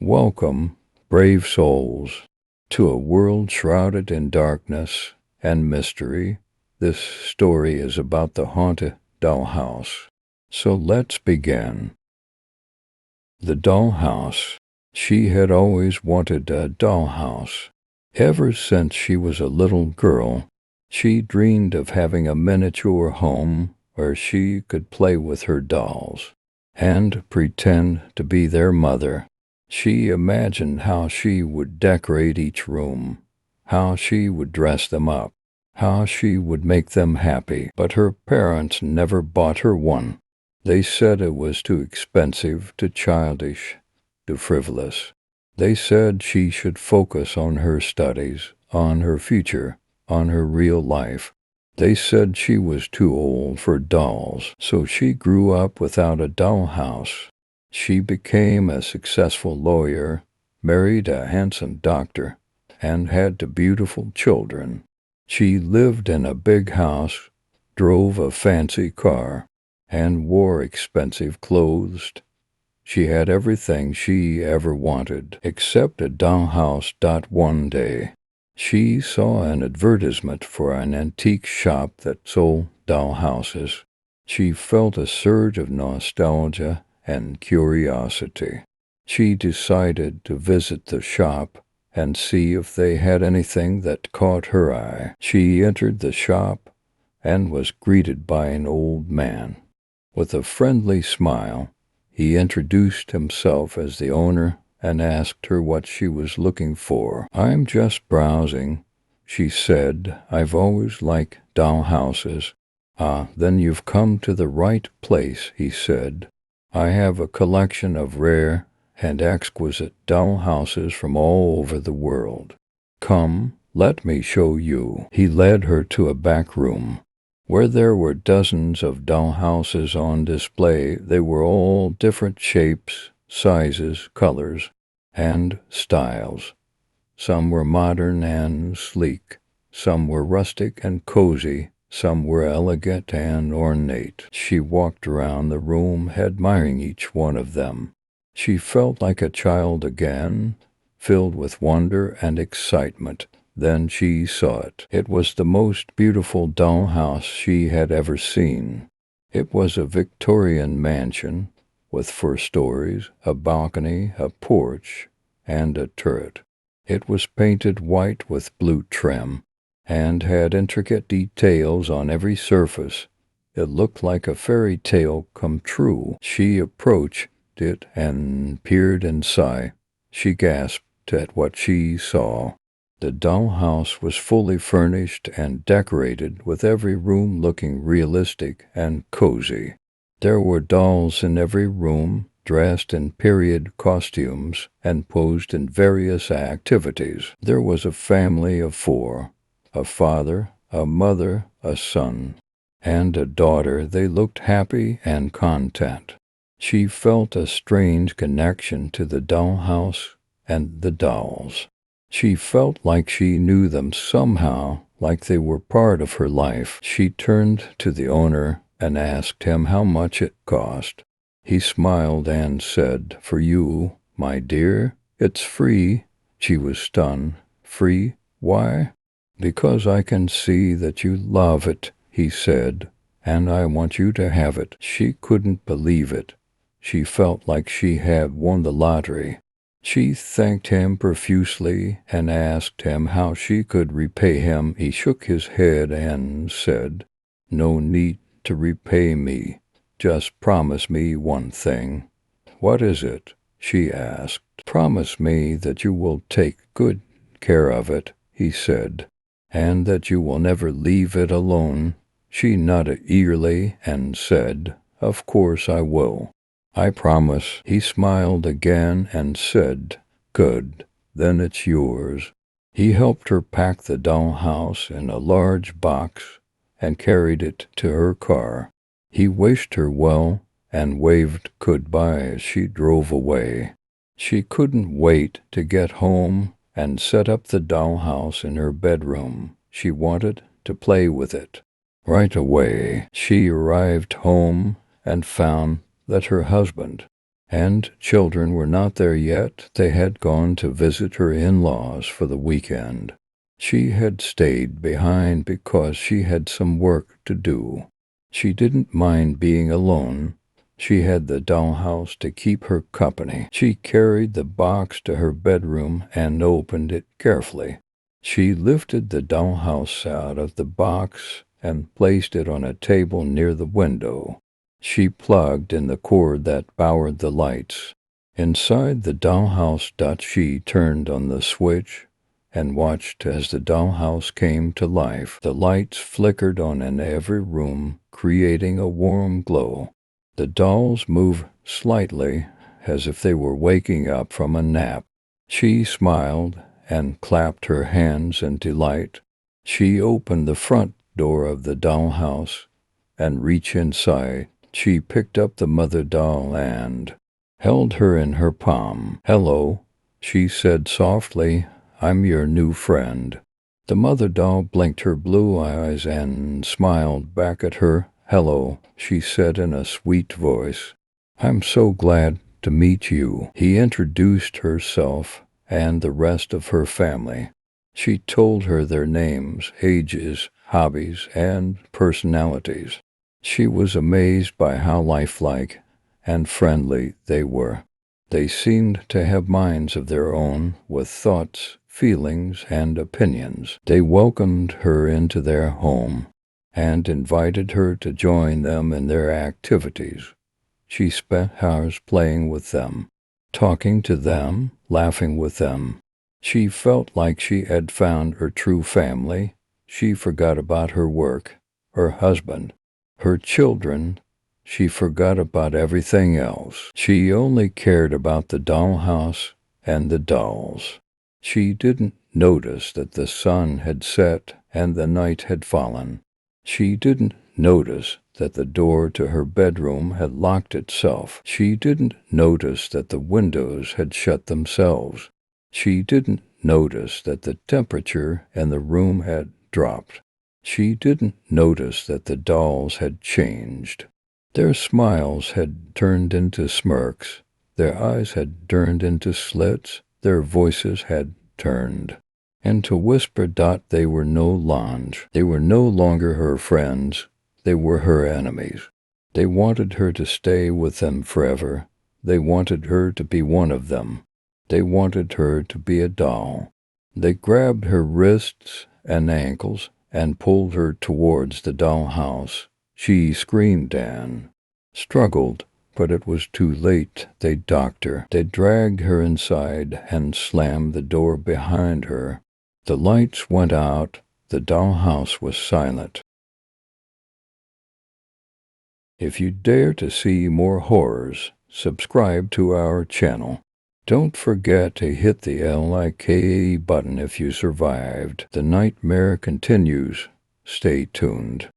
Welcome, brave souls, to a world shrouded in darkness and mystery. This story is about the haunted dollhouse. So let's begin. The dollhouse. She had always wanted a dollhouse. Ever since she was a little girl, she dreamed of having a miniature home where she could play with her dolls and pretend to be their mother. She imagined how she would decorate each room, how she would dress them up, how she would make them happy. But her parents never bought her one. They said it was too expensive, too childish, too frivolous. They said she should focus on her studies, on her future, on her real life. They said she was too old for dolls, so she grew up without a dollhouse. She became a successful lawyer, married a handsome doctor, and had two beautiful children. She lived in a big house, drove a fancy car, and wore expensive clothes. She had everything she ever wanted, except a dollhouse. One day, she saw an advertisement for an antique shop that sold dollhouses. She felt a surge of nostalgia and curiosity. She decided to visit the shop and see if they had anything that caught her eye. She entered the shop and was greeted by an old man. With a friendly smile, he introduced himself as the owner and asked her what she was looking for. "I'm just browsing," she said. "I've always liked dollhouses." "Ah, then you've come to the right place," he said. "I have a collection of rare and exquisite dollhouses from all over the world. Come, let me show you." He led her to a back room, where there were dozens of dollhouses on display. They were all different shapes, sizes, colors, and styles. Some were modern and sleek. Some were rustic and cozy. Some were elegant and ornate. She walked around the room, admiring each one of them. She felt like a child again, filled with wonder and excitement. Then she saw it. It was the most beautiful dollhouse she had ever seen. It was a Victorian mansion with 4 stories, a balcony, a porch, and a turret. It was painted white with blue trim and had intricate details on every surface. It looked like a fairy tale come true. She approached it and peered inside. She gasped at what she saw. The dollhouse was fully furnished and decorated, with every room looking realistic and cozy. There were dolls in every room, dressed in period costumes and posed in various activities. There was a family of 4, a father, a mother, a son, and a daughter. They looked happy and content. She felt a strange connection to the dollhouse and the dolls. She felt like she knew them somehow, like they were part of her life. She turned to the owner and asked him how much it cost. He smiled and said, "For you, my dear, it's free." She was stunned. "Free? Why?" "Because I can see that you love it," he said, "and I want you to have it." She couldn't believe it. She felt like she had won the lottery. She thanked him profusely and asked him how she could repay him. He shook his head and said, "No need to repay me. Just promise me one thing." "What is it?" she asked. "Promise me that you will take good care of it," he said, "and that you will never leave it alone." She nodded eagerly and said, "Of course I will. I promise." He smiled again and said, "Good, then it's yours." He helped her pack the dollhouse in a large box and carried it to her car. He wished her well and waved goodbye as she drove away. She couldn't wait to get home and set up the dollhouse in her bedroom. She wanted to play with it. Right away, she arrived home and found that her husband and children were not there yet. They had gone to visit her in-laws for the weekend. She had stayed behind because she had some work to do. She didn't mind being alone. She had the dollhouse to keep her company. She carried the box to her bedroom and opened it carefully. She lifted the dollhouse out of the box and placed it on a table near the window. She plugged in the cord that powered the lights. Inside the dollhouse, she turned on the switch and watched as the dollhouse came to life. The lights flickered on in every room, creating a warm glow. The dolls moved slightly, as if they were waking up from a nap. She smiled and clapped her hands in delight. She opened the front door of the dollhouse and reached inside. She picked up the mother doll and held her in her palm. "Hello," she said softly. "I'm your new friend." The mother doll blinked her blue eyes and smiled back at her. "Hello," she said in a sweet voice. "I'm so glad to meet you." He introduced herself and the rest of her family. She told her their names, ages, hobbies, and personalities. She was amazed by how lifelike and friendly they were. They seemed to have minds of their own, with thoughts, feelings, and opinions. They welcomed her into their home and invited her to join them in their activities. She spent hours playing with them, talking to them, laughing with them. She felt like she had found her true family. She forgot about her work, her husband, her children. She forgot about everything else. She only cared about the dollhouse and the dolls. She didn't notice that the sun had set and the night had fallen. She didn't notice that the door to her bedroom had locked itself. She didn't notice that the windows had shut themselves. She didn't notice that the temperature in the room had dropped. She didn't notice that the dolls had changed. Their smiles had turned into smirks. Their eyes had turned into slits. Their voices had turned into whisper. They were no longer her friends. They were her enemies. They wanted her to stay with them forever. They wanted her to be one of them. They wanted her to be a doll. They grabbed her wrists and ankles and pulled her towards the dollhouse. She screamed and struggled, but it was too late. They docked her. They dragged her inside and slammed the door behind her. The lights went out. The dollhouse was silent. If you dare to see more horrors, subscribe to our channel. Don't forget to hit the like button if you survived. The nightmare continues. Stay tuned.